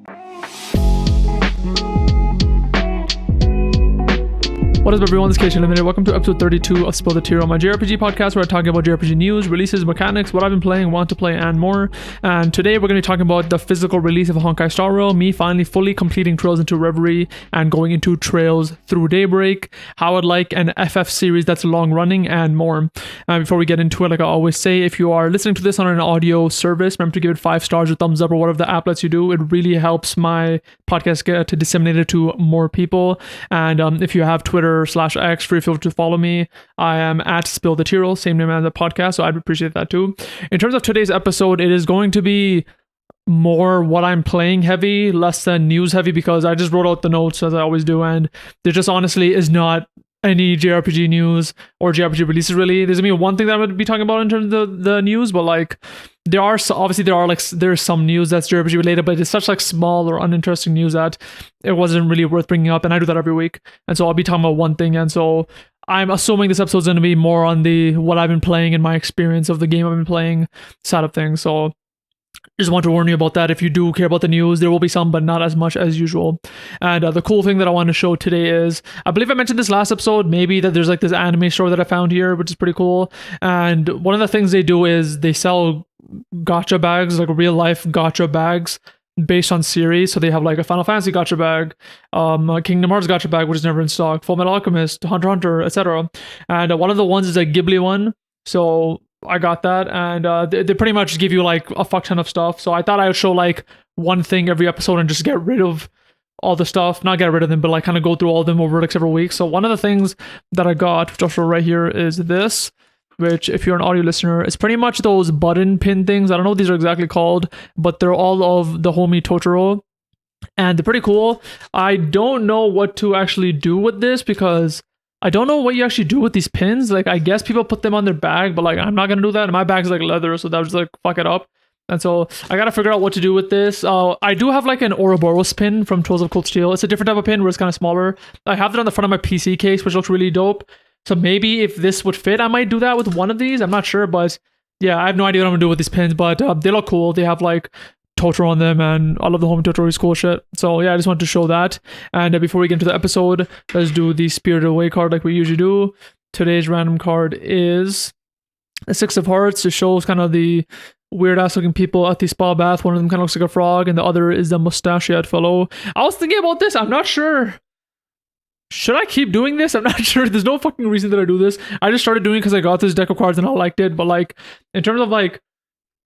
What is up, everyone? This is Casey Limited. Welcome to episode 32 of Spill the Tearal, my JRPG podcast where I talk about JRPG news, releases, mechanics, what I've been playing, want to play, and more. And today we're going to be talking about the physical release of Honkai Star Rail, me finally fully completing Trails into Reverie and going into Trails Through Daybreak, how I'd like an FF series that's long running, and more. Before we get into it, like I always say, if you are listening to this on an audio service, remember to give it 5 stars or thumbs up or whatever the app lets you do. It really helps my podcast get to disseminate it to more people. And if you have Twitter/X, feel free to follow me. I am at Spill the Tearal, same name as the podcast, so I'd appreciate that too. In terms of today's episode, it is going to be more what I'm playing heavy, less than news heavy, because I just wrote out the notes as I always do, and there just honestly is not any JRPG news or JRPG releases really. There's gonna be one thing that I'm gonna be talking about in terms of the news, but like there's some news that's JRPG related, but it's such like small or uninteresting news that it wasn't really worth bringing up, and I do that every week, and so I'll be talking about one thing. And so I'm assuming this episode's gonna be more on the what I've been playing and my experience of the game I've been playing side of things. So just want to warn you about that. If you do care about the news, there will be some, but not as much as usual. And the cool thing that I want to show today is, I believe I mentioned this last episode, maybe, that there's like this anime store that I found here, which is pretty cool. And one of the things they do is they sell gacha bags, like real life gacha bags based on series. So they have like a Final Fantasy gacha bag, a Kingdom Hearts gacha bag, which is never in stock, Full Metal Alchemist, Hunter x Hunter, etc. And one of the ones is a Ghibli one. So I got that, and they pretty much give you like a fuck ton of stuff. So I thought I would show like one thing every episode and just get rid of all the stuff. Not get rid of them, but like kind of go through all of them over like several weeks. So one of the things that I got, which I'll show right here, is this, which if you're an audio listener, it's pretty much those button pin things. I don't know what these are exactly called, but they're all of the homie Totoro, and they're pretty cool. I don't know what to actually do with this, because I don't know what you actually do with these pins. Like, I guess people put them on their bag, but like I'm not gonna do that. And my bag's like leather, so that would just like fuck it up. And so I gotta figure out what to do with this. I do have like an Ouroboros pin from Trolls of Cold Steel. It's a different type of pin where it's kind of smaller. I have it on the front of my PC case, which looks really dope. So maybe if this would fit, I might do that with one of these. I'm not sure, but yeah, I have no idea what I'm gonna do with these pins. But they look cool. They have like Totoro on them, and I love the home Totoro's cool shit. So yeah, I just wanted to show that. And before we get into the episode, let's do the Spirited Away card like we usually do. Today's random card is a 6 of Hearts. It shows kind of the weird ass looking people at the spa bath. One of them kind of looks like a frog, and the other is the mustachioed fellow. I was thinking about this. I'm not sure. Should I keep doing this? I'm not sure. There's no fucking reason that I do this. I just started doing it because I got this deck of cards and I liked it. But like, in terms of like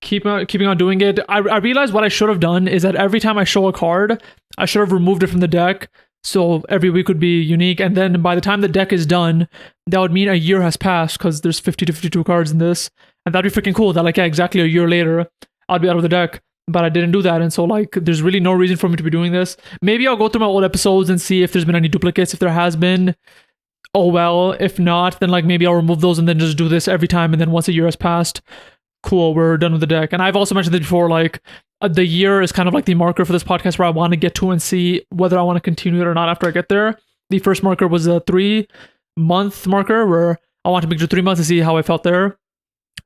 keeping on doing it, I realized what I should have done is that every time I show a card, I should have removed it from the deck, so every week would be unique. And then by the time the deck is done, that would mean a year has passed, because there's 50 to 52 cards in this, and that'd be freaking cool. That like, yeah, exactly a year later I'd be out of the deck. But I didn't do that, and so like there's really no reason for me to be doing this. Maybe I'll go through my old episodes and see if there's been any duplicates. If there has been, oh well. If not, then like maybe I'll remove those and then just do this every time, and then once a year has passed, cool, we're done with the deck. And I've also mentioned this before, like the year is kind of like the marker for this podcast where I want to get to and see whether I want to continue it or not after I get there. The first marker was a 3-month marker where I want to make it 3 months to see how I felt there.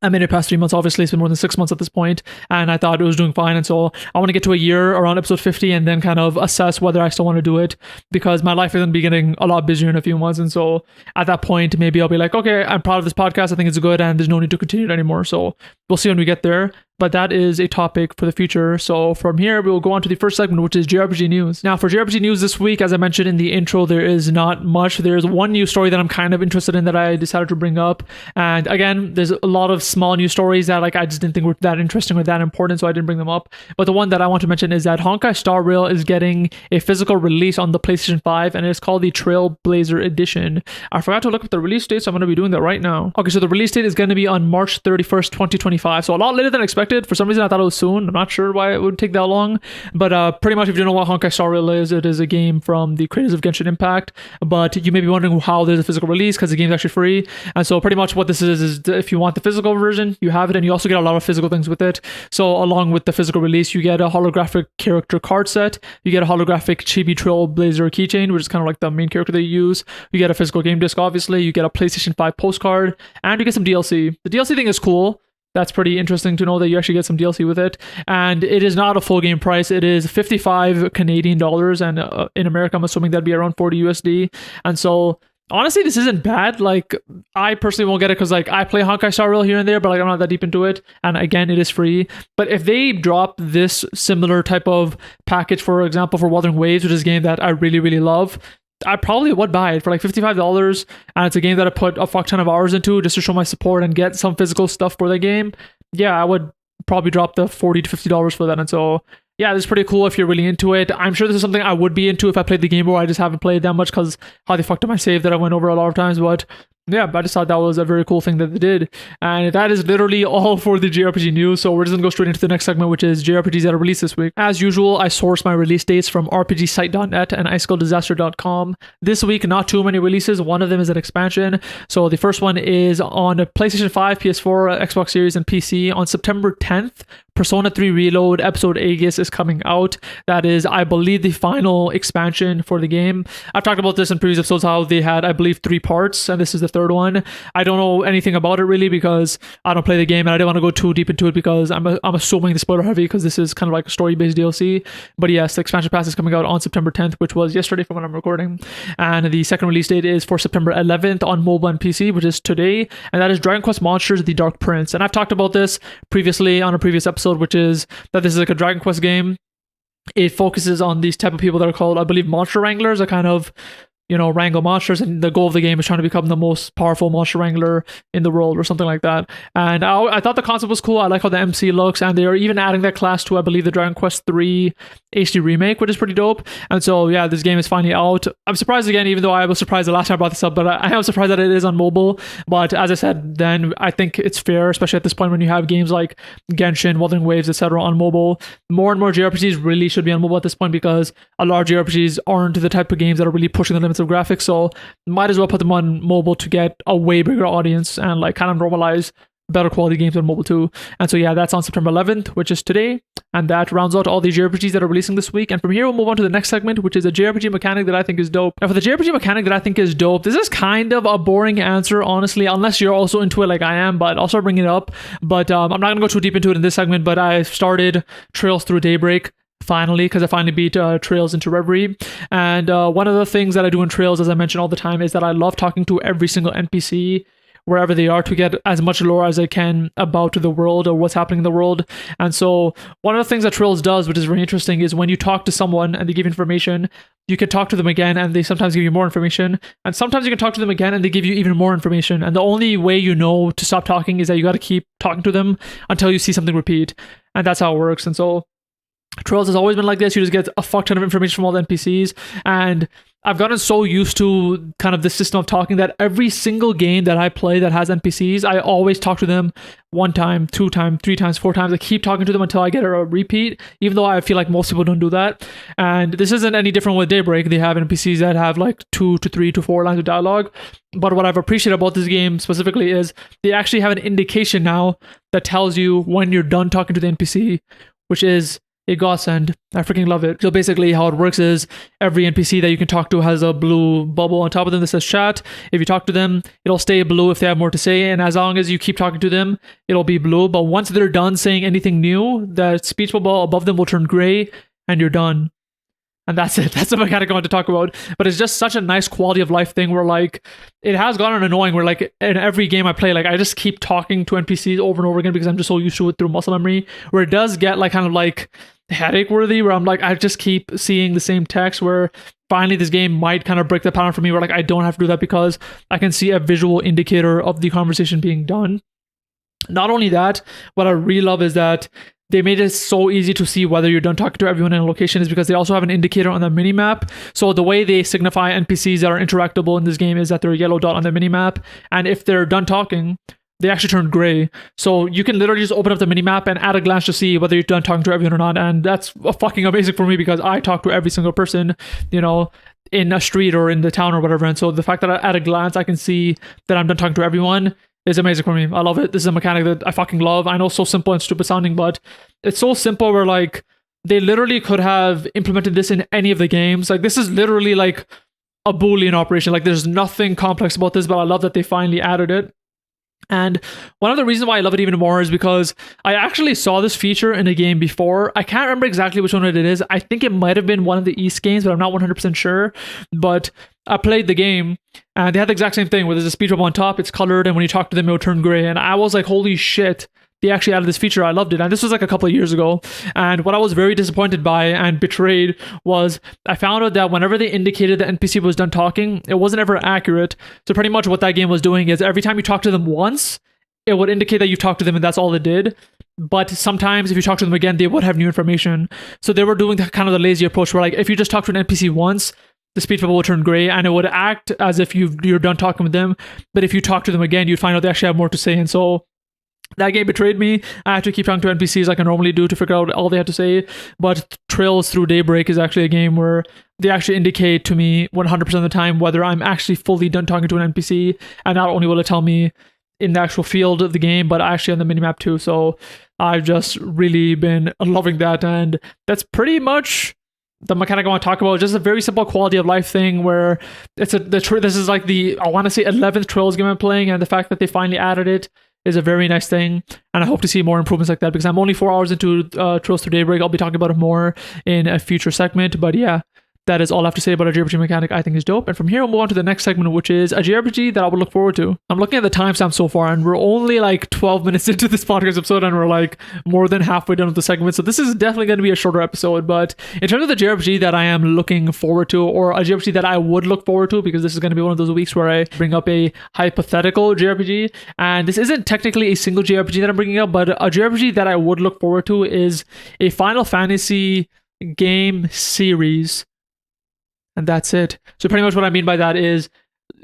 I made it past 3 months, obviously. It's been more than 6 months at this point, and I thought it was doing fine. And so I want to get to a year around episode 50 and then kind of assess whether I still want to do it, because my life is going to be getting a lot busier in a few months. And so at that point, maybe I'll be like, okay, I'm proud of this podcast. I think it's good, and there's no need to continue it anymore. So we'll see when we get there. But that is a topic for the future. So from here, we will go on to the first segment, which is JRPG news. Now, for JRPG news this week, as I mentioned in the intro, there is not much. There's one news story that I'm kind of interested in that I decided to bring up. And again, there's a lot of small news stories that like I just didn't think were that interesting or that important, so I didn't bring them up. But the one that I want to mention is that Honkai Star Rail is getting a physical release on the PlayStation 5, and it's called the Trailblazer Edition. I forgot to look up the release date, so I'm going to be doing that right now. Okay, so the release date is going to be on March 31st, 2025. So a lot later than expected. For some reason, I thought it was soon. I'm not sure why it would take that long. But pretty much, if you don't know what Honkai Star Rail is, it is a game from the creators of Genshin Impact. But you may be wondering how there's a physical release, because the game's actually free. And so pretty much what this is if you want the physical version, you have it, and you also get a lot of physical things with it. So along with the physical release, you get a holographic character card set. You get a holographic Chibi Trailblazer keychain, which is kind of like the main character they use. You get a physical game disc, obviously. You get a PlayStation 5 postcard, and you get some DLC. The DLC thing is cool. That's pretty interesting to know that you actually get some DLC with it. And it is not a full game price. It is 55 Canadian dollars. And in America, I'm assuming that'd be around 40 USD. And so honestly, this isn't bad. Like, I personally won't get it because like I play Honkai Star Rail here and there, but like I'm not that deep into it. And again, it is free. But if they drop this similar type of package, for example, for Wuthering Waves, which is a game that I really, really love, I probably would buy it for like $55, and it's a game that I put a fuck ton of hours into just to show my support and get some physical stuff for the game. Yeah, I would probably drop the $40 to $50 for that. And so yeah, this is pretty cool if you're really into it. I'm sure this is something I would be into if I played the game, or I just haven't played that much because how they fucked up my save that I went over a lot of times. But yeah, I just thought that was a very cool thing that they did. And that is literally all for the JRPG news. So we're just going to go straight into the next segment, which is JRPGs that are released this week. As usual, I source my release dates from rpgsite.net and icicledisaster.com. This week, not too many releases. One of them is an expansion. So the first one is on PlayStation 5, PS4, Xbox Series, and PC. On September 10th, Persona 3 Reload Episode Aegis is coming out. That is, I believe, the final expansion for the game. I've talked about this in previous episodes, how they had, I believe, 3 parts, and this is the third one. I don't know anything about it really because I don't play the game, and I didn't want to go too deep into it because I'm assuming the spoiler heavy because this is kind of like a story-based DLC. But yes, the expansion pass is coming out on September 10th, which was yesterday from when I'm recording. And the second release date is for September 11th on mobile and PC, which is today. And that is Dragon Quest Monsters: The Dark Prince. And I've talked about this previously on a previous episode, which is that this is like a Dragon Quest game. It focuses on these type of people that are called, I believe, monster wranglers, a kind of, you know, wrangle monsters, and the goal of the game is trying to become the most powerful monster wrangler in the world or something like that. And I thought the concept was cool. I like how the MC looks, and they are even adding that class to, I believe, the Dragon Quest 3 HD remake, which is pretty dope. And so yeah, this game is finally out. I'm surprised again, even though I was surprised the last time I brought this up, but I am surprised that it is on mobile. But as I said, then I think it's fair, especially at this point when you have games like Genshin, Wuthering Waves, etc. on mobile. More and more JRPGs really should be on mobile at this point because a lot of JRPGs aren't the type of games that are really pushing the limits of graphics, so might as well put them on mobile to get a way bigger audience and like kind of normalize better quality games on mobile too. And so yeah, that's on September 11th, which is today, and that rounds out all the JRPGs that are releasing this week. And from here we'll move on to the next segment, which is a JRPG mechanic that I think is dope. Now for the JRPG mechanic that I think is dope, this is kind of a boring answer, honestly, unless you're also into it like I am, but I'll start bringing it up. But I'm not gonna go too deep into it in this segment, but I started Trails Through Daybreak finally, because I finally beat Trails into Reverie. And one of the things that I do in Trails, as I mention all the time, is that I love talking to every single NPC wherever they are to get as much lore as I can about the world or what's happening in the world. And so one of the things that Trails does, which is very interesting, is when you talk to someone and they give information, you can talk to them again and they sometimes give you more information. And sometimes you can talk to them again and they give you even more information. And the only way you know to stop talking is that you got to keep talking to them until you see something repeat. And that's how it works. And so Trails has always been like this. You just get a fuck ton of information from all the NPCs, and I've gotten so used to kind of the system of talking that every single game that I play that has NPCs, I always talk to them 1 time, 2 times, 3 times, 4 times. I keep talking to them until I get a repeat, even though I feel like most people don't do that. And this isn't any different with Daybreak. They have NPCs that have like 2 to 3 to 4 lines of dialogue. But what I've appreciated about this game specifically is they actually have an indication now that tells you when you're done talking to the NPC, which is a godsend. I freaking love it. So basically how it works is every NPC that you can talk to has a blue bubble on top of them that says chat. If you talk to them, it'll stay blue if they have more to say, and as long as you keep talking to them, it'll be blue. But once they're done saying anything new, the speech bubble above them will turn gray and you're done. And that's it. That's the mechanic I want to talk about. But it's just such a nice quality of life thing where like it has gotten annoying where like in every game I play, like I just keep talking to NPCs over and over again because I'm just so used to it through muscle memory, where it does get like kind of like headache worthy, where I'm like, I just keep seeing the same text, where finally this game might kind of break the pattern for me where like I don't have to do that because I can see a visual indicator of the conversation being done. Not only that, what I really love is that they made it so easy to see whether you're done talking to everyone in a location is because they also have an indicator on the minimap. So the way they signify NPCs that are interactable in this game is that they're a yellow dot on the minimap. And if they're done talking, they actually turn gray. So you can literally just open up the minimap and at a glance to see whether you're done talking to everyone or not. And that's fucking amazing for me because I talk to every single person, you know, in a street or in the town or whatever. And so the fact that at a glance I can see that I'm done talking to everyone is amazing for me. I love it. This is a mechanic that I fucking love. I know it's so simple and stupid sounding, but it's so simple where like they literally could have implemented this in any of the games. Like this is literally like a Boolean operation. Like there's nothing complex about this, but I love that they finally added it. And one of the reasons why I love it even more is because I actually saw this feature in a game before. I can't remember exactly which one it is. I think it might have been one of the East games, but I'm not 100% sure. But I played the game and they had the exact same thing where there's a speed bubble on top, it's colored, and when you talk to them, it'll turn gray. And I was like, holy shit. They actually added this feature. I loved it. And this was like a couple of years ago. And what I was very disappointed by and betrayed was I found out that whenever they indicated the NPC was done talking, it wasn't ever accurate. So pretty much what that game was doing is every time you talk to them once, it would indicate that you talked to them and that's all it did. But sometimes if you talk to them again, they would have new information. So they were doing kind of the lazy approach where like if you just talk to an NPC once, the speech bubble would turn gray and it would act as if you're done talking with them. But if you talk to them again, you'd find out they actually have more to say. And so that game betrayed me. I had to keep talking to NPCs like I normally do to figure out all they had to say. But Trails Through Daybreak is actually a game where they actually indicate to me 100% of the time whether I'm actually fully done talking to an NPC. And not only will it tell me in the actual field of the game, but actually on the minimap too. So I've just really been loving that. And that's pretty much the mechanic I want to talk about. Just a very simple quality of life thing where this is like I want to say 11th Trails game I'm playing. And the fact that they finally added it is a very nice thing, and I hope to see more improvements like that because I'm only 4 hours into Trails Through Daybreak. I'll be talking about it more in a future segment, but yeah, that is all I have to say about a JRPG mechanic I think is dope. And from here, we'll move on to the next segment, which is a JRPG that I would look forward to. I'm looking at the timestamp so far, and we're only like 12 minutes into this podcast episode, and we're like more than halfway done with the segment. So this is definitely going to be a shorter episode. But in terms of the JRPG that I am looking forward to, or a JRPG that I would look forward to, because this is going to be one of those weeks where I bring up a hypothetical JRPG, and this isn't technically a single JRPG that I'm bringing up, but a JRPG that I would look forward to is a Final Fantasy game series. And that's it. So pretty much what I mean by that is,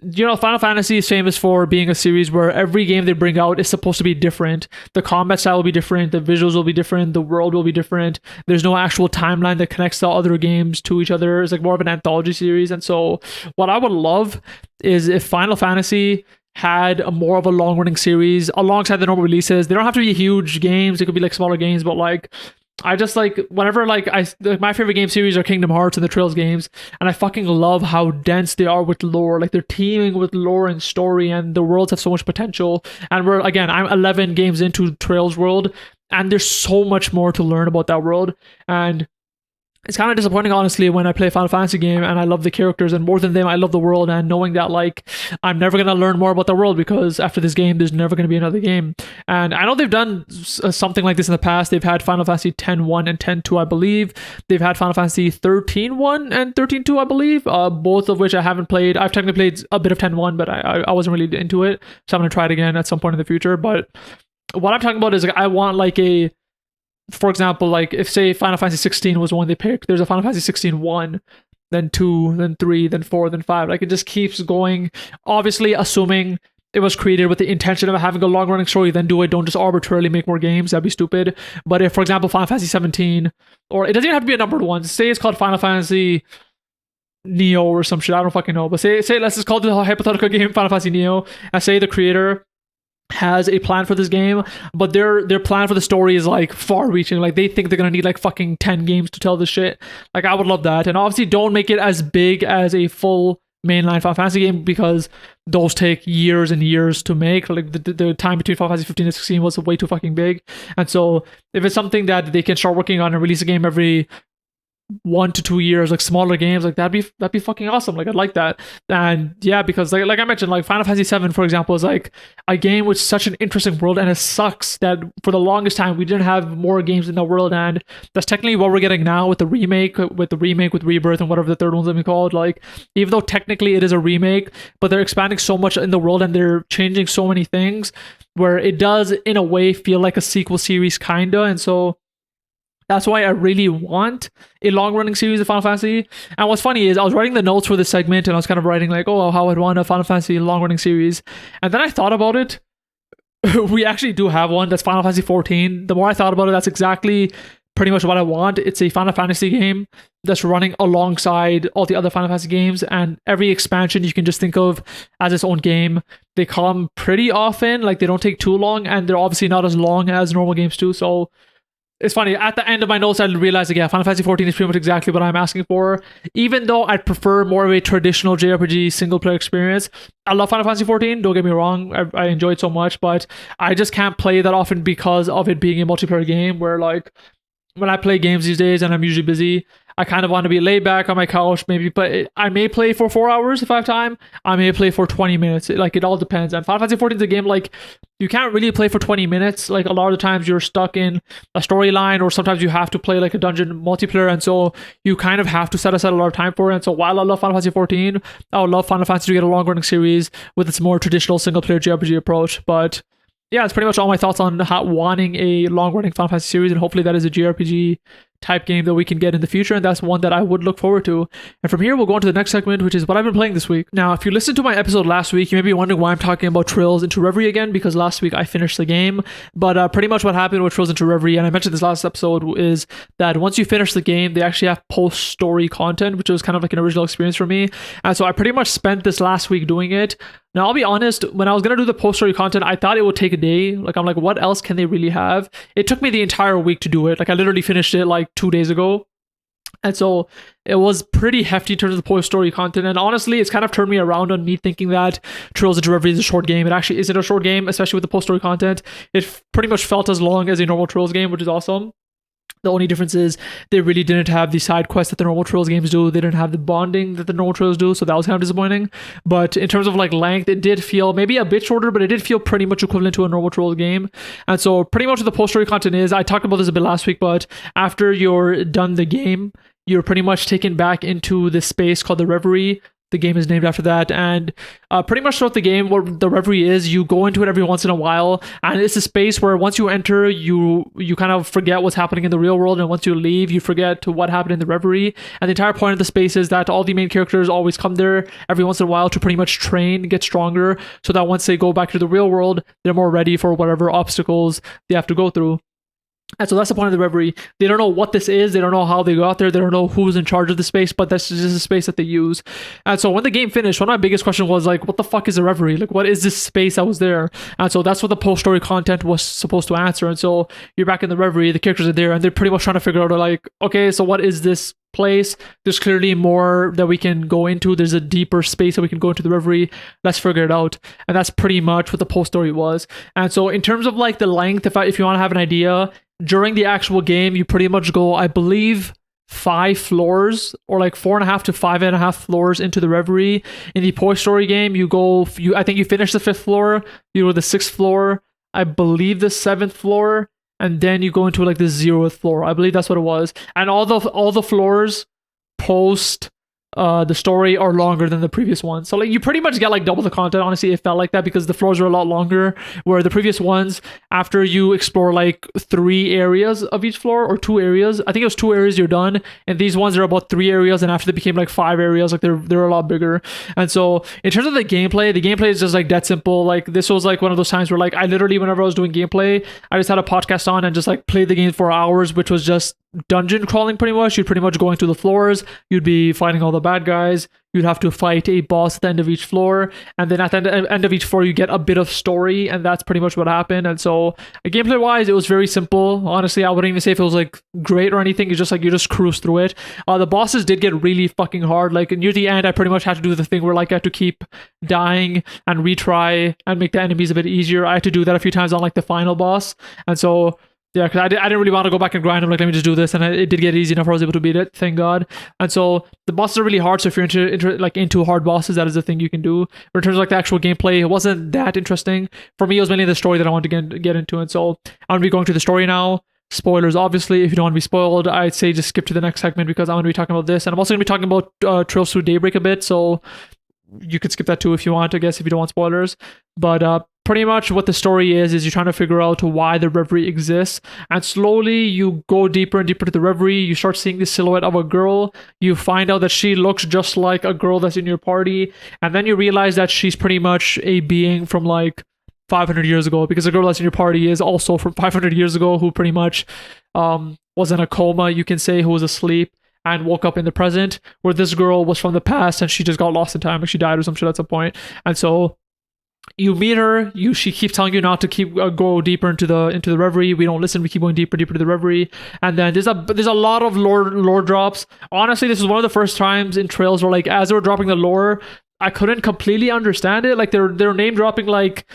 Final Fantasy is famous for being a series where every game they bring out is supposed to be different. The combat style will be different. The visuals will be different. The world will be different. There's no actual timeline that connects the other games to each other. It's like more of an anthology series. And so what I would love is if Final Fantasy had a more of a long-running series alongside the normal releases. They don't have to be huge games. It could be like smaller games, but like I just like whenever my favorite game series are Kingdom Hearts and the Trails games, and I fucking love how dense they are with lore. Like they're teeming with lore and story, and the worlds have so much potential. And I'm 11 games into Trails world, and there's so much more to learn about that world. And it's kind of disappointing, honestly, when I play a Final Fantasy game and I love the characters, and more than them, I love the world, and knowing that like I'm never going to learn more about the world because after this game, there's never going to be another game. And I know they've done something like this in the past. They've had Final Fantasy X-1 and X-2, I believe. They've had Final Fantasy 13-1 and 13-2, I believe, both of which I haven't played. I've technically played a bit of X-1, but I wasn't really into it, so I'm going to try it again at some point in the future. But what I'm talking about is like I want like for example, like if say Final Fantasy 16 was the one they picked, there's a Final Fantasy 16 1, then 2, then 3, then 4, then 5. Like it just keeps going. Obviously, assuming it was created with the intention of having a long running story, then don't just arbitrarily make more games. That'd be stupid. But if, for example, Final Fantasy 17, or it doesn't even have to be a numbered one. Say it's called Final Fantasy Neo or some shit. I don't fucking know. But say let's just call the hypothetical game Final Fantasy Neo, and say the creator has a plan for this game, but their plan for the story is like far reaching. Like they think they're gonna need like fucking 10 games to tell this shit. Like I would love that. And obviously don't make it as big as a full mainline Final Fantasy game because those take years and years to make. Like the time between Final Fantasy 15 and 16 was way too fucking big. And so if it's something that they can start working on and release a game every 1 to 2 years, like smaller games, like that'd be fucking awesome. Like I'd like that. And yeah, because like I mentioned, like Final Fantasy 7, for example, is like a game with such an interesting world, and it sucks that for the longest time we didn't have more games in the world. And that's technically what we're getting now with the remake with Rebirth and whatever the third one's gonna be called. Like even though technically it is a remake, but they're expanding so much in the world and they're changing so many things where it does in a way feel like a sequel series kinda. And so that's why I really want a long-running series of Final Fantasy. And what's funny is I was writing the notes for this segment, and I was kind of writing like, oh, how I'd want a Final Fantasy long-running series. And then I thought about it. We actually do have one. That's Final Fantasy 14. The more I thought about it, that's exactly pretty much what I want. It's a Final Fantasy game that's running alongside all the other Final Fantasy games, and every expansion you can just think of as its own game. They come pretty often. Like they don't take too long, and they're obviously not as long as normal games too. So it's funny, at the end of my notes, I realized, like, yeah, Final Fantasy 14 is pretty much exactly what I'm asking for. Even though I'd prefer more of a traditional JRPG single player experience, I love Final Fantasy 14. Don't get me wrong, I enjoy it so much, but I just can't play that often because of it being a multiplayer game. Where like when I play games these days and I'm usually busy, I kind of want to be laid back on my couch, maybe, but I may play for 4 hours if I have time. I may play for 20 minutes. It all depends. And Final Fantasy 14 is a game like you can't really play for 20 minutes. Like a lot of the times you're stuck in a storyline, or sometimes you have to play like a dungeon multiplayer, and so you kind of have to set aside a lot of time for it. And so while I love Final Fantasy 14, I would love Final Fantasy to get a long running series with its more traditional single player JRPG approach. But yeah, it's pretty much all my thoughts on wanting a long running Final Fantasy series, and hopefully that is a JRPG type game that we can get in the future, and that's one that I would look forward to. And from here, we'll go on to the next segment, which is what I've been playing this week. Now, if you listened to my episode last week, you may be wondering why I'm talking about Trails into Reverie again, because last week I finished the game. But pretty much what happened with Trails into Reverie, and I mentioned this last episode, is that once you finish the game, they actually have post-story content, which was kind of like an original experience for me. And so I pretty much spent this last week doing it. Now, I'll be honest, when I was going to do the post-story content, I thought it would take a day. Like, I'm like, what else can they really have? It took me the entire week to do it. Like, I literally finished it like 2 days ago. And so it was pretty hefty in terms of the post-story content. And honestly, it's kind of turned me around on me thinking that Trails into Reverie is a short game. It actually isn't a short game, especially with the post-story content. It pretty much felt as long as a normal Trails game, which is awesome. The only difference is they really didn't have the side quests that the normal Trails games do. They didn't have the bonding that the normal Trails do, so that was kind of disappointing. But in terms of like length, it did feel maybe a bit shorter, but it did feel pretty much equivalent to a normal Trails game. And so pretty much what the post-story content is, I talked about this a bit last week, but after you're done the game, you're pretty much taken back into this space called the Reverie. The game is named after that, and pretty much throughout the game, what the Reverie is, you go into it every once in a while, and it's a space where once you enter, you kind of forget what's happening in the real world, and once you leave, you forget what happened in the Reverie. And the entire point of the space is that all the main characters always come there every once in a while to pretty much train, get stronger, so that once they go back to the real world, they're more ready for whatever obstacles they have to go through. And so that's the point of the Reverie. They don't know what this is. They don't know how they got there. They don't know who's in charge of the space, but that's just a space that they use. And so when the game finished, one of my biggest questions was like, what the fuck is a Reverie? Like, what is this space that was there? And so that's what the post-story content was supposed to answer. And so you're back in the Reverie, the characters are there, and they're pretty much trying to figure out like, okay, so what is this place? There's clearly more that we can go into. There's a deeper space that we can go into the Reverie. Let's figure it out. And that's pretty much what the post-story was. And so in terms of like the length, if you want to have an idea, during the actual game, you pretty much go, I believe, 5 floors, or like 4.5 to 5.5 floors into the Reverie. In the post-story game, I think you finish the 5th floor, you go to the 6th floor, I believe the 7th floor, and then you go into like the 0th floor. I believe that's what it was. And all the floors post the story are longer than the previous ones. So like you pretty much get like double the content. Honestly, it felt like that because the floors are a lot longer, where the previous ones, after you explore like 3 areas of each floor, or 2 areas, I think it was 2 areas, you're done. And these ones are about 3 areas, and after they became like 5 areas, like they're a lot bigger. And so in terms of the gameplay is just like that simple. Like this was like one of those times where like I literally, whenever I was doing gameplay, I just had a podcast on and just like played the game for hours, which was just dungeon crawling pretty much. You'd pretty much going through the floors, you'd be fighting all the bad guys, you'd have to fight a boss at the end of each floor, and then at the end of each floor you get a bit of story, and that's pretty much what happened. And so gameplay wise, it was very simple. Honestly, I wouldn't even say if it was like great or anything. It's just like you just cruise through it. The bosses did get really fucking hard. Like near the end, I pretty much had to do the thing where like I had to keep dying and retry and make the enemies a bit easier. I had to do that a few times on like the final boss. And so yeah, because I didn't really want to go back and grind. I'm like, let me just do this, and it did get easy enough. I was able to beat it, thank God. And so the bosses are really hard. So if you're into hard bosses, that is the thing you can do. But in terms of like the actual gameplay, it wasn't that interesting for me. It was mainly the story that I wanted to get into, and so I'm gonna be going to the story now. Spoilers, obviously. If you don't want to be spoiled, I'd say just skip to the next segment because I'm gonna be talking about this, and I'm also gonna be talking about Trails Through Daybreak a bit. So you could skip that too if you want, I guess, if you don't want spoilers. But pretty much what the story is you're trying to figure out why the Reverie exists, and slowly you go deeper and deeper to the Reverie. You start seeing the silhouette of a girl. You find out that she looks just like a girl that's in your party, and then you realize that she's pretty much a being from like 500 years ago, because the girl that's in your party is also from 500 years ago, who pretty much was in a coma, you can say, who was asleep and woke up in the present, where this girl was from the past and she just got lost in time, like she died or some shit at some point. And so you meet her, she keeps telling you not to keep go deeper into the reverie. We don't listen. We keep going deeper to the reverie, and then there's a lot of lore drops. Honestly, this was one of the first times in Trails where, like, as they were dropping the lore, I couldn't completely understand it. Like, they're name dropping, like,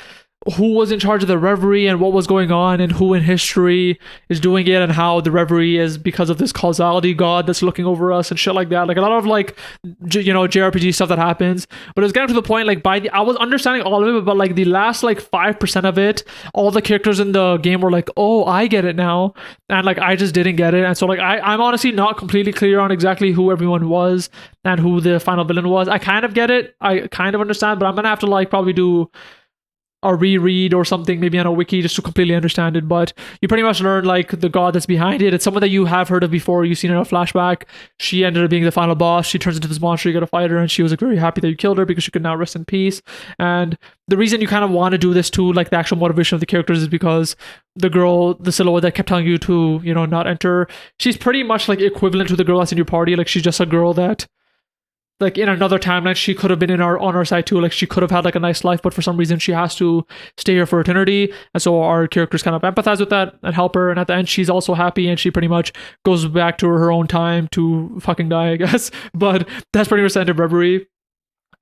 who was in charge of the Reverie and what was going on and who in history is doing it and how the Reverie is because of this causality god that's looking over us and shit like that. Like, a lot of, like, JRPG stuff that happens. But it was getting to the point, like, I was understanding all of it, but, like, the last, like, 5% of it, all the characters in the game were like, oh, I get it now. And, like, I just didn't get it. And so, like, I'm honestly not completely clear on exactly who everyone was and who the final villain was. I kind of get it. I kind of understand, but I'm gonna have to, like, probably do a reread or something, maybe on a wiki, just to completely understand it. But you pretty much learn, like, the god that's behind it. It's someone that you have heard of before. You've seen in a flashback. She ended up being the final boss. She turns into this monster. You gotta fight her, and she was, like, very happy that you killed her because she could now rest in peace. And the reason you kind of want to do this too, like, the actual motivation of the characters, is because the girl, the silhouette that kept telling you to, not enter, she's pretty much, like, equivalent to the girl that's in your party. Like, she's just a girl that, like, in another timeline, she could have been on our side too. Like, she could have had, like, a nice life, but for some reason she has to stay here for eternity. And so our characters kind of empathize with that and help her. And at the end, she's also happy, and she pretty much goes back to her own time to fucking die, I guess. But that's pretty much the end of Reverie.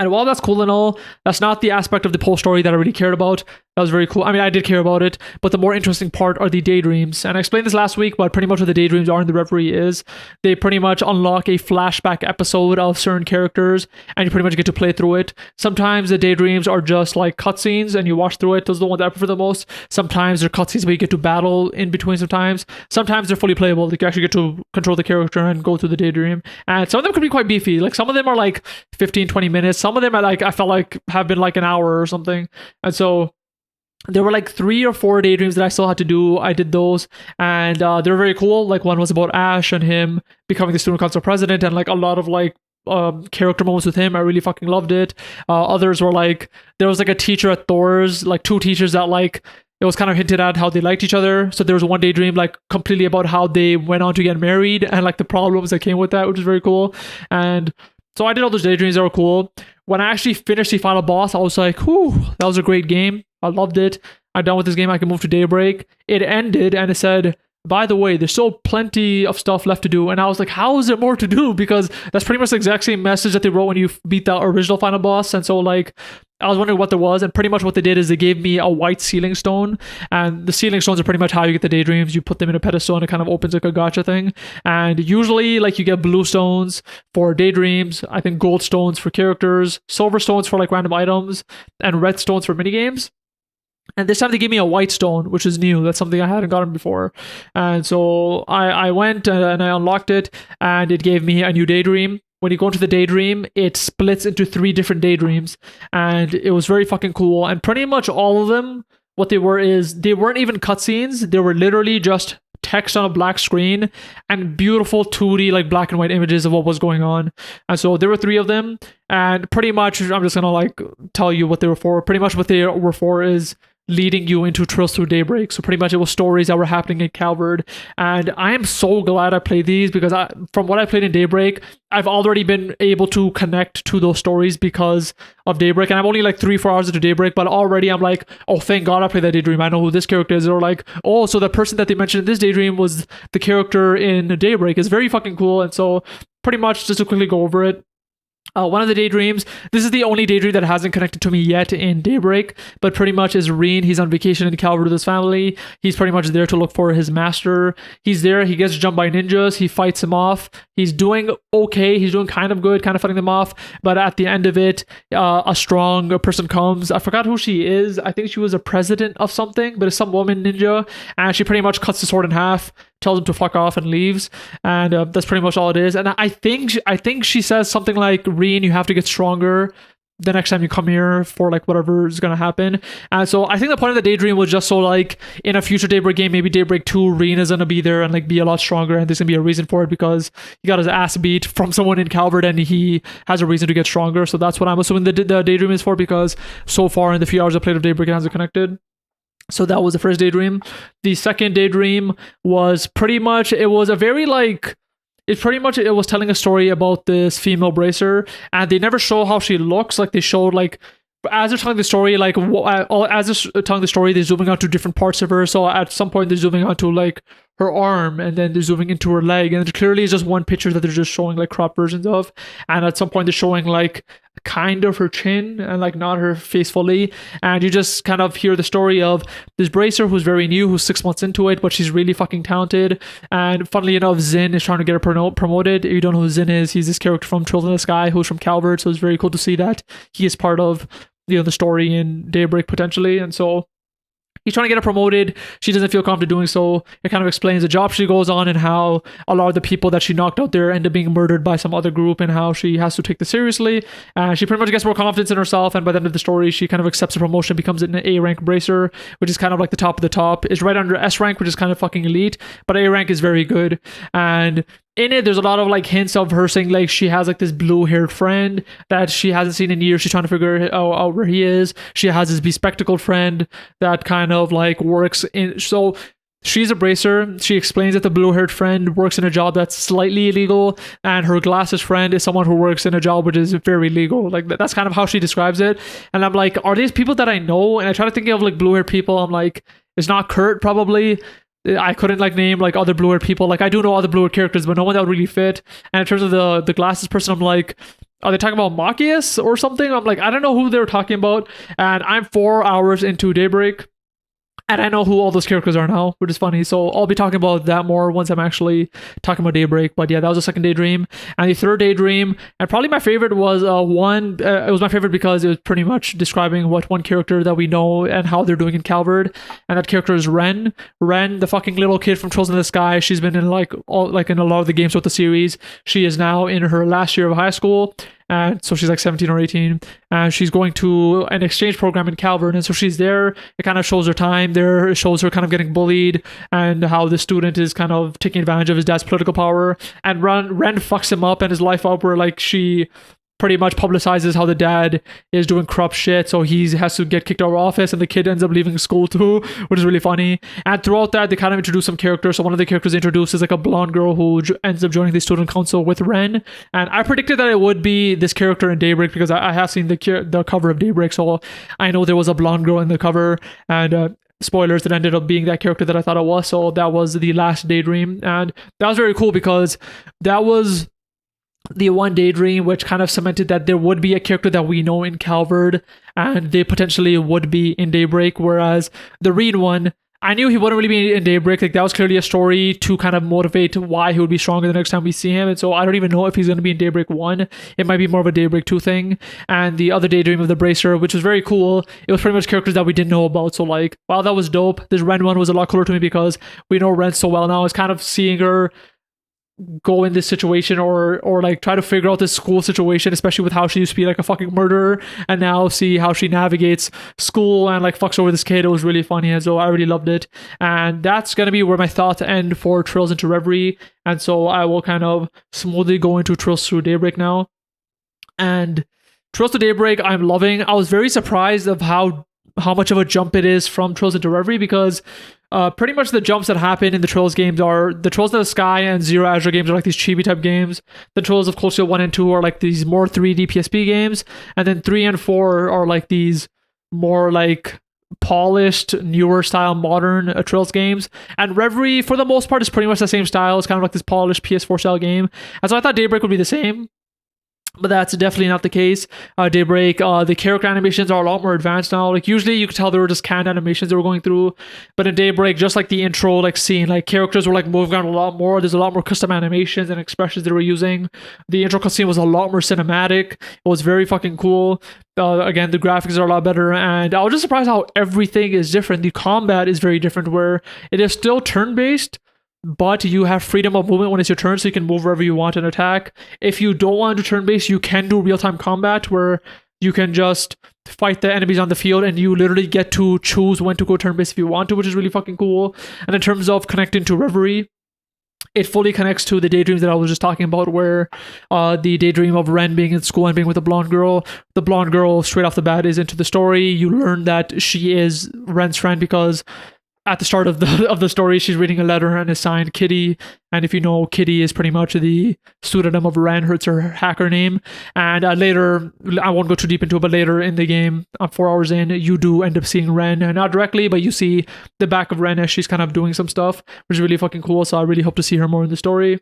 And while that's cool and all, that's not the aspect of the Pole story that I really cared about. That was very cool. I mean, I did care about it, but the more interesting part are the daydreams. And I explained this last week, but pretty much what the daydreams are in the Reverie is they pretty much unlock a flashback episode of certain characters, and you pretty much get to play through it. Sometimes the daydreams are just like cutscenes, and you watch through it. Those are the ones I prefer the most. Sometimes they're cutscenes where you get to battle in between sometimes. Sometimes they're fully playable. Like, you actually get to control the character and go through the daydream. And some of them could be quite beefy. Like, some of them are like 15, 20 minutes. Some of them are, like, I felt like have been like an hour or something. And so there were like 3 or 4 daydreams that I still had to do. I did those, and they were very cool. Like, one was about Ash and him becoming the student council president, and, like, a lot of, like, character moments with him. I really fucking loved it. Others were like, there was, like, a teacher at Thor's, like 2 teachers that, like, it was kind of hinted at how they liked each other. So there was one daydream, like, completely about how they went on to get married and, like, the problems that came with that, which is very cool. And so I did all those daydreams that were cool. When I actually finished the final boss, I was like, whew, that was a great game. I loved it. I'm done with this game. I can move to Daybreak. It ended, and it said, by the way, there's still plenty of stuff left to do. And I was like, how is there more to do? Because that's pretty much the exact same message that they wrote when you beat the original final boss. And so, like, I was wondering what there was, and pretty much what they did is they gave me a white sealing stone, and the sealing stones are pretty much how you get the daydreams. You put them in a pedestal, and it kind of opens like a gacha thing. And usually, like, you get blue stones for daydreams, I think gold stones for characters, silver stones for, like, random items, and red stones for minigames. And this time they gave me a white stone, which is new. That's something I hadn't gotten before. And so I went and I unlocked it, and it gave me a new daydream. When you go into the daydream, it splits into 3 different daydreams, and it was very fucking cool. And pretty much all of them, what they were is, they weren't even cutscenes. They were literally just text on a black screen and beautiful 2D, like, black and white images of what was going on. And so there were 3 of them, and pretty much I'm just gonna, like, tell you what they were for. Pretty much what they were for is leading you into Trails Through Daybreak. So pretty much it was stories that were happening in Calvard. And I am so glad I played these, because from what I played in Daybreak, I've already been able to connect to those stories because of Daybreak. And I'm only like 3-4 hours into Daybreak, but already I'm like, oh, thank God I played that daydream. I know who this character is. Or like, oh, so the person that they mentioned in this daydream was the character in Daybreak. It's very fucking cool. And so pretty much just to quickly go over it, one of the daydreams, this is the only daydream that hasn't connected to me yet in Daybreak, but pretty much is Reen. He's on vacation in Calvert with his family. He's pretty much there to look for his master. He's there. He gets jumped by ninjas. He fights him off. He's doing okay. He's doing kind of good, kind of fighting them off. But at the end of it, a strong person comes. I forgot who she is. I think she was a president of something, but it's some woman ninja. And she pretty much cuts the sword in half, tells him to fuck off, and leaves. And that's pretty much all it is. And I think she says something like, Reen, you have to get stronger the next time you come here for like whatever is gonna happen. And so I think the point of the daydream was just so like in a future Daybreak game, maybe Daybreak 2, Reen is gonna be there and like be a lot stronger, and there's gonna be a reason for it because he got his ass beat from someone in Calvert and he has a reason to get stronger. So that's what I'm assuming the daydream is for, because so far in the few hours I played of Daybreak, it hasn't connected. So that was the first daydream. The second daydream was pretty much, it was a very like, it was telling a story about this female bracer, and they never show how she looks. Like they showed like as they're telling the story, like as they're telling the story, they're zooming out to different parts of her. So at some point, they're zooming out to like her arm, and then they're zooming into her leg, and clearly it's just one picture that they're just showing like crop versions of. And at some point, they're showing like kind of her chin and like not her face fully, and you just kind of hear the story of this bracer who's very new, who's 6 months into it, but she's really fucking talented. And funnily enough, Zin is trying to get her promoted. If you don't know who Zin is, he's this character from Trail in the Sky who's from Calvert, so it's very cool to see that he is part of the story in Daybreak potentially. And so he's trying to get her promoted. She doesn't feel confident doing so. It kind of explains the job she goes on and how a lot of the people that she knocked out there end up being murdered by some other group, and how she has to take this seriously. She pretty much gets more confidence in herself, and by the end of the story, she kind of accepts a promotion, becomes an A rank bracer, which is kind of like the top of the top. It's right under S rank, which is kind of fucking elite, but A rank is very good. And in it, there's a lot of like hints of her saying like she has like this blue-haired friend that she hasn't seen in years. She's trying to figure out where he is. She has this bespectacled friend that kind of like works in. So she's a bracer. She explains that the blue-haired friend works in a job that's slightly illegal, and her glasses friend is someone who works in a job which is very legal. Like that's kind of how she describes it. And I'm like, are these people that I know? And I try to think of like blue-haired people. I'm like, it's not Kurt probably. I couldn't like name like other blue-haired people. Like I do know other blue-haired characters, but no one that would really fit. And in terms of the glasses person, I'm like, are they talking about Machias or something? I'm like, I don't know who they were talking about. And I'm 4 hours into Daybreak, and I know who all those characters are now, which is funny. So I'll be talking about that more once I'm actually talking about Daybreak. But yeah, that was the second daydream. And the third daydream, and probably my favorite was it was my favorite because it was pretty much describing what one character that we know and how they're doing in Calvard. And that character is Ren. Ren, the fucking little kid from Trails in the Sky. She's been in like in a lot of the games with the series. She is now in her last year of high school. And so she's like 17 or 18, and she's going to an exchange program in Calvert. And so she's there. It kind of shows her time there. It shows her kind of getting bullied and how the student is kind of taking advantage of his dad's political power. And Ren fucks him up and his life up, where like she pretty much publicizes how the dad is doing corrupt shit, so he has to get kicked out of office, and the kid ends up leaving school too, which is really funny. And throughout that, they kind of introduce some characters. So one of the characters introduced is like a blonde girl who ends up joining the student council with Ren. And I predicted that it would be this character in Daybreak because I have seen the cover of Daybreak, so I know there was a blonde girl in the cover. And spoilers, that ended up being that character that I thought it was. So that was the last daydream, and that was very cool because that was the one daydream which kind of cemented that there would be a character that we know in Calvard, and they potentially would be in Daybreak. Whereas the Reed one, I knew he wouldn't really be in Daybreak. Like that was clearly a story to kind of motivate why he would be stronger the next time we see him. And so I don't even know if he's going to be in Daybreak 1. It might be more of a Daybreak 2 thing. And the other daydream of the Bracer, which was very cool, it was pretty much characters that we didn't know about. So like, wow, that was dope. This Ren one was a lot cooler to me because we know Ren so well now. It's kind of seeing her go in this situation or like try to figure out this school situation, especially with how she used to be like a fucking murderer, and now see how she navigates school and like fucks over this kid. It was really funny, and so I really loved it. And that's gonna be where my thoughts end for Trails into Reverie, and so I will kind of smoothly go into Trails Through Daybreak now. And Trails to Daybreak I'm loving. I was very surprised of how much of a jump it is from Trails into Reverie, because pretty much the jumps that happen in the Trails games are the Trails in the Sky and Zero Azure games are like these chibi type games. The Trails of Cold Steel 1 and 2 are like these more 3D PSP games, and then 3 and 4 are like these more like polished, newer style, modern Trails games. And Reverie, for the most part, is pretty much the same style. It's kind of like this polished PS4 style game. And so I thought Daybreak would be the same, but that's definitely not the case. Daybreak, the character animations are a lot more advanced now. Like usually you could tell they were just canned animations they were going through, but in Daybreak, just like the intro like scene, like characters were like moving around a lot more. There's a lot more custom animations and expressions they were using. The intro cutscene was a lot more cinematic. It was very fucking cool. Again, the graphics are a lot better, and I was just surprised how everything is different. The combat is very different, where it is still turn-based, but you have freedom of movement when it's your turn, so you can move wherever you want and attack. If you don't want to turn-based, you can do real-time combat, where you can just fight the enemies on the field, and you literally get to choose when to go turn-based if you want to, which is really fucking cool. And in terms of connecting to Reverie, it fully connects to the daydreams that I was just talking about, where the daydream of Ren being in school and being with a blonde girl. The blonde girl, straight off the bat, is into the story. You learn that she is Ren's friend because at the start of the story, she's reading a letter and it's signed Kitty. And if you know, Kitty is pretty much the pseudonym of Ren. It's her hacker name. And later, I won't go too deep into it, but later in the game, 4 hours in, you do end up seeing Ren. Not directly, but you see the back of Ren as she's kind of doing some stuff, which is really fucking cool. So I really hope to see her more in the story.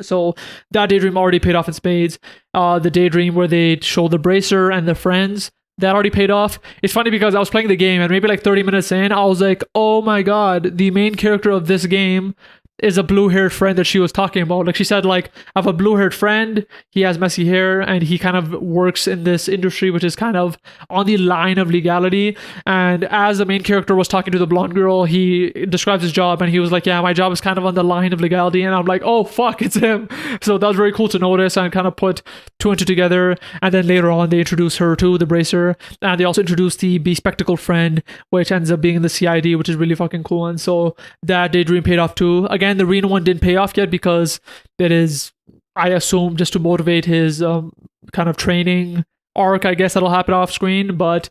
So that daydream already paid off in spades. The daydream where they show the bracer and the friends, that already paid off. It's funny because I was playing the game and maybe like 30 minutes in, I was like, oh my god, the main character of this game is a blue-haired friend that she was talking about. Like she said, like, I have a blue-haired friend, he has messy hair, and he kind of works in this industry which is kind of on the line of legality. And as the main character was talking to the blonde girl, he describes his job and he was like, yeah, my job is kind of on the line of legality. And I'm like, oh fuck, it's him. So that was very cool to notice and kind of put 2 and 2 together. And then later on they introduce her to the bracer, and they also introduce the bespectacled friend, which ends up being in the CID, which is really fucking cool. And so that daydream paid off too. Again, the Reno one didn't pay off yet because it is, I assume, just to motivate his kind of training arc, I guess, that'll happen off screen. But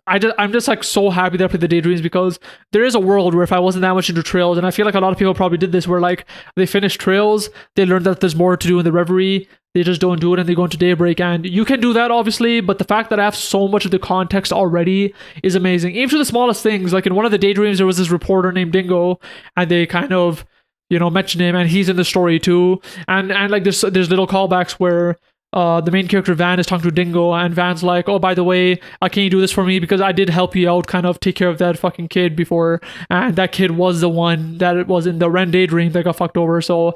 I'm just like so happy that I played the daydreams, because there is a world where if I wasn't that much into Trails, and I feel like a lot of people probably did this, where like they finish Trails, they learn that there's more to do in the Reverie, they just don't do it and they go into Daybreak. And you can do that obviously, but the fact that I have so much of the context already is amazing. Even to the smallest things, like in one of the daydreams there was this reporter named Dingo, and they kind of, you know, mention him and he's in the story too. And like there's little callbacks where the main character Van is talking to Dingo, and Van's like, oh, by the way, can you do this for me, because I did help you out, kind of take care of that fucking kid before, and that kid was the one that was in the Ren daydream that got fucked over. So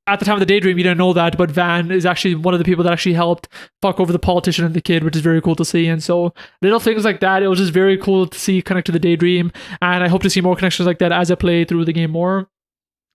at the time of the daydream you didn't know that, but Van is actually one of the people that actually helped fuck over the politician and the kid, which is very cool to see. And so little things like that, it was just very cool to see connect to the daydream, and I hope to see more connections like that as I play through the game more.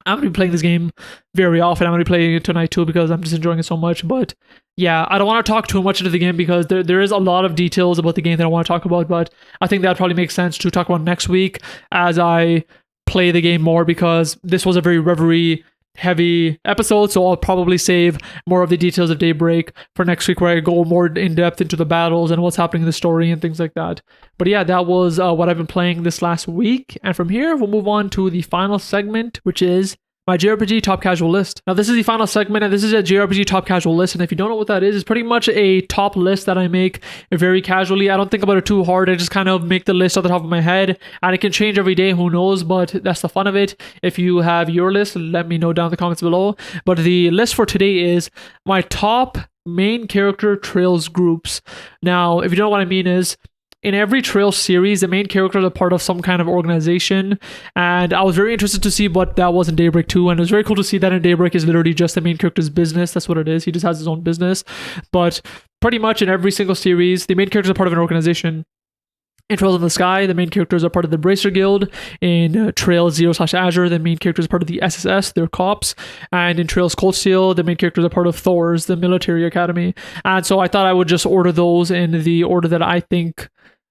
I'm going to be playing this game very often. I'm going to be playing it tonight too, because I'm just enjoying it so much. But yeah, I don't want to talk too much into the game because there is a lot of details about the game that I want to talk about. But I think that probably makes sense to talk about next week as I play the game more, because this was a very Reverie heavy episode, so I'll probably save more of the details of Daybreak for next week, where I go more in depth into the battles and what's happening in the story and things like that. But yeah, that was what I've been playing this last week, and from here we'll move on to the final segment, which is my JRPG top casual list. Now this is the final segment, and this is a JRPG top casual list, and if you don't know what that is, it's pretty much a top list that I make very casually. I don't think about it too hard. I just kind of make the list off the top of my head, and it can change every day, who knows, but that's the fun of it. If you have your list, let me know down in the comments below. But the list for today is my top main character Trails groups. Now, if you don't know what I mean is, in every Trail series, the main characters are part of some kind of organization, and I was very interested to see what that was in Daybreak 2, and it was very cool to see that in Daybreak is literally just the main character's business. That's what it is. He just has his own business. But pretty much in every single series, the main characters are part of an organization. In Trails in the Sky, the main characters are part of the Bracer Guild. In Trails 0/Azure, the main characters are part of the SSS, they're cops. And in Trails Cold Steel, the main characters are part of Thor's, the military academy. And so I thought I would just order those in the order that I think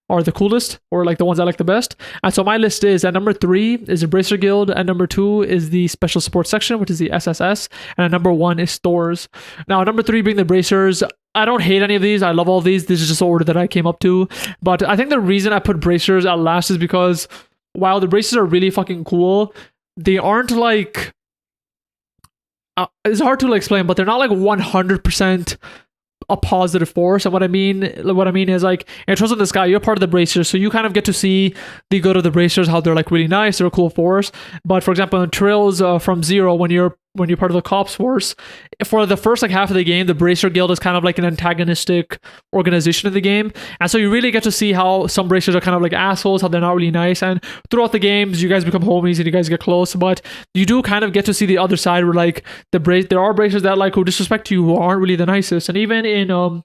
are the coolest, or like the ones I like the best. And so my list is, at number 3 is the Bracer Guild, at number 2 is the Special Support Section, which is the SSS, and at number 1 is Thor's. Now number 3 being the Bracers, I don't hate any of these, I love all these, this is just the order that I came up to. But I think the reason I put Bracers at last is because while the Bracers are really fucking cool, they aren't like, it's hard to explain, but they're not like 100% a positive force. And what I mean is, like, in Trails in the Sky, you're part of the Bracers, so you kind of get to see the good of the Bracers, how they're like really nice, they're a cool force. But for example, in Trails from Zero, when you're part of the cops force, for the first like half of the game, the Bracer Guild is kind of like an antagonistic organization in the game, and so you really get to see how some Bracers are kind of like assholes, how they're not really nice. And throughout the games, you guys become homies and you guys get close, but you do kind of get to see the other side, where like there are Bracers that like who disrespect you, who aren't really the nicest. And even in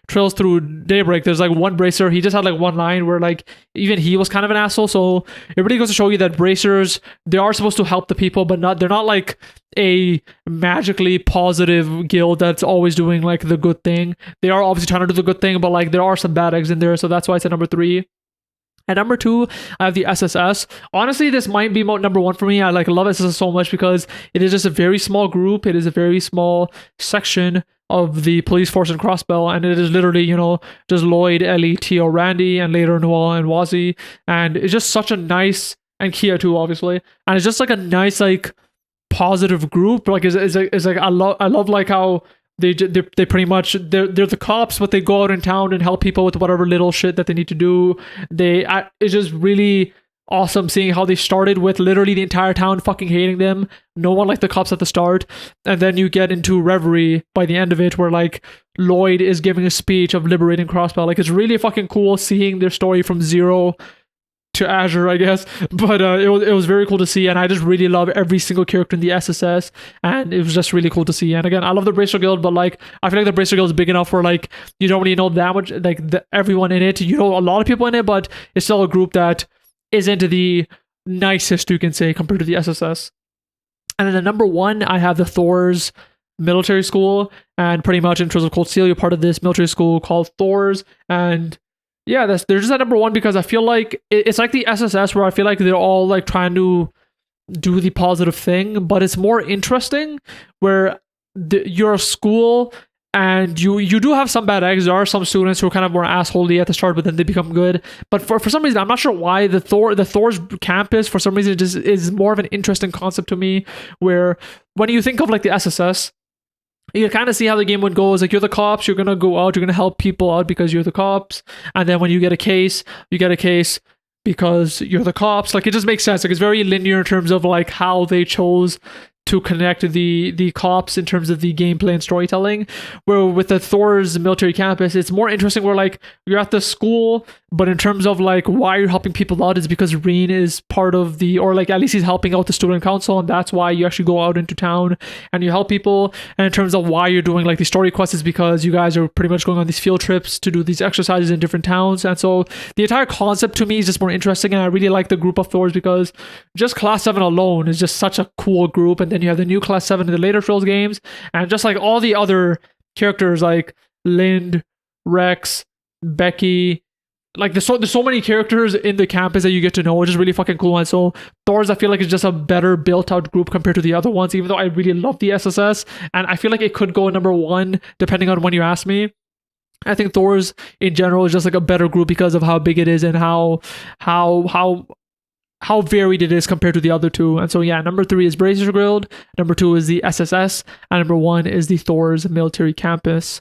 Trails Through Daybreak, there's like one Bracer, he just had like one line where like even he was kind of an asshole. So it really goes to show you that Bracers, they are supposed to help the people, but they're not like a magically positive guild that's always doing like the good thing. They are obviously trying to do the good thing, but like there are some bad eggs in there, so that's why it's at number 3. At number 2, I have the SSS. Honestly, this might be number 1 for me. I like love SSS so much because it is just a very small group. It is a very small section of the police force in Crossbell, and it is literally, you know, just Lloyd, Ellie, Tio, Randy, and later Noel and Wazzy. And it's just such a nice and Kia too, obviously. And it's just like a nice, like, positive group. Like, it's like I love like how they pretty much they're the cops, but they go out in town and help people with whatever little shit that they need to do. It's just really awesome seeing how they started with literally the entire town fucking hating them. No one liked the cops at the start, and then you get into Reverie by the end of it, where like Lloyd is giving a speech of liberating Crossbell. Like, it's really fucking cool seeing their story from zero to Azure, I guess. But it was very cool to see, and I just really love every single character in the SSS, and it was just really cool to see. And again, I love the Bracer Guild, but like I feel like the Bracer Guild is big enough where like you don't really know that much, like everyone in it. You know a lot of people in it, but it's still a group that isn't the nicest, you can say, compared to the SSS. And then the number one, I have the Thor's military school, and pretty much in terms of Cold Steel, you're part of this military school called Thor's, and yeah, they're just at number one because I feel like it's like the SSS, where I feel like they're all like trying to do the positive thing, but it's more interesting where you're a school and you do have some bad eggs. There are some students who are kind of more assholey at the start, but then they become good. But for some reason, I'm not sure why the Thor's campus, for some reason, just is more of an interesting concept to me, where when you think of like the SSS, you kind of see how the game would go. Is like, you're the cops, you're gonna go out, you're gonna help people out because you're the cops, and then when you get a case, because you're the cops. Like, it just makes sense. Like, it's very linear in terms of like how they chose to connect the cops in terms of the gameplay and storytelling. Where with the Thor's military campus, it's more interesting where like you're at the school, but in terms of like why you're helping people out is because Reen is part of the, or like at least he's helping out the student council, and that's why you actually go out into town and you help people. And in terms of why you're doing like the story quests is because you guys are pretty much going on these field trips to do these exercises in different towns. And so the entire concept to me is just more interesting, and I really like the group of Thors because just Class 7 alone is just such a cool group. And then you have the new Class 7 in the later Trails games, and just like all the other characters like Lind, Rex, Becky, like there's so many characters in the campus that you get to know, which is really fucking cool. And so Thor's, I feel like, is just a better built out group compared to the other ones, even though I really love the SSS, and I feel like it could go number one depending on when you ask me. I think Thor's in general is just like a better group because of how big it is and how varied it is compared to the other two. And so yeah, number 3 is Bracer Guild, number 2 is the SSS, and number 1 is the Thor's military campus.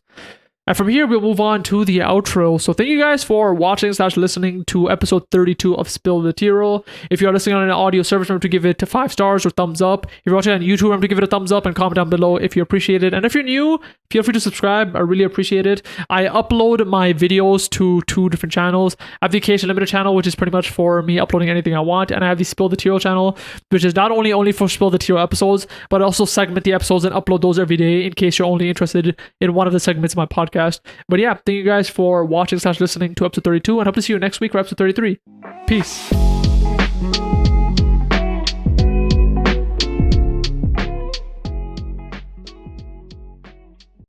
And from here, we'll move on to the outro. So thank you guys for watching / listening to episode 32 of Spill the Tearal. If you're listening on an audio service, remember to give it 5 stars or thumbs up. If you're watching on YouTube, remember to give it a thumbs up and comment down below if you appreciate it. And if you're new, feel free to subscribe. I really appreciate it. I upload my videos to 2 different channels. I have the Occasion Limited channel, which is pretty much for me uploading anything I want. And I have the Spill the Tearal channel, which is not only for Spill the Tearal episodes, but I also segment the episodes and upload those every day in case you're only interested in one of the segments of my podcast. But yeah, thank you guys for watching / listening to episode 32, and hope to see you next week for episode 33. Peace.